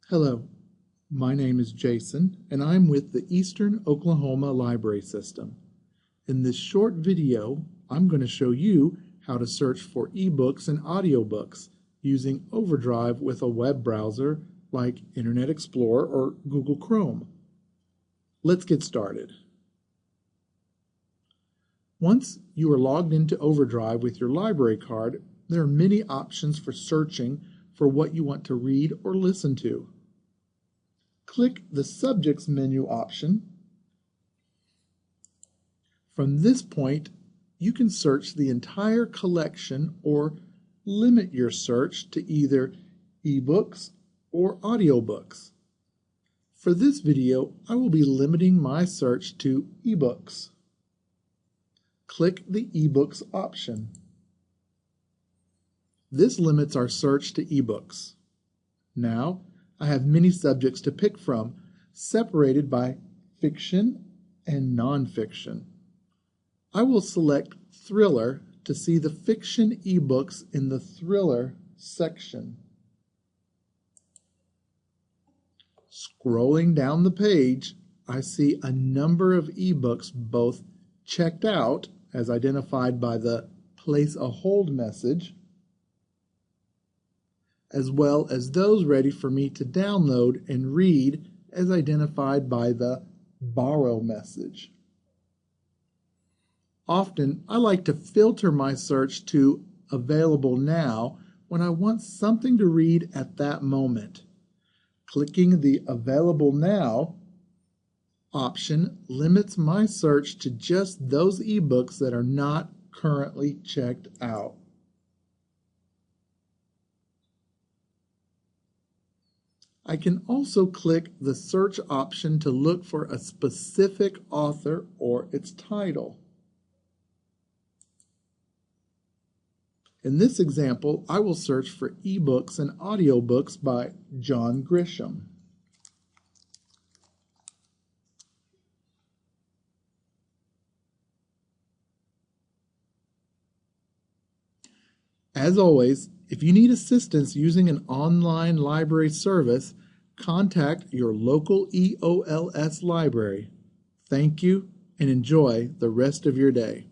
Hello, my name is Jason and I'm with the Eastern Oklahoma Library System. In this short video, I'm going to show you how to search for ebooks and audiobooks using Overdrive with a web browser like Internet Explorer or Google Chrome. Let's get started. Once you are logged into Overdrive with your library card, there are many options for searching for what you want to read or listen to. Click the Subjects menu option. From this point, you can search the entire collection or limit your search to either ebooks or audiobooks. For this video, I will be limiting my search to ebooks. Click the ebooks option. This limits our search to ebooks. Now, I have many subjects to pick from, separated by fiction and nonfiction. I will select thriller to see the fiction ebooks in the thriller section. Scrolling down the page, I see a number of ebooks both checked out, as identified by the place a hold message, as well as those ready for me to download and read as identified by the borrow message. Often, I like to filter my search to available now when I want something to read at that moment. Clicking the available now option limits my search to just those ebooks that are not currently checked out. I can also click the search option to look for a specific author or its title. In this example, I will search for ebooks and audiobooks by John Grisham. As always, if you need assistance using an online library service, contact your local EOLS library. Thank you and enjoy the rest of your day.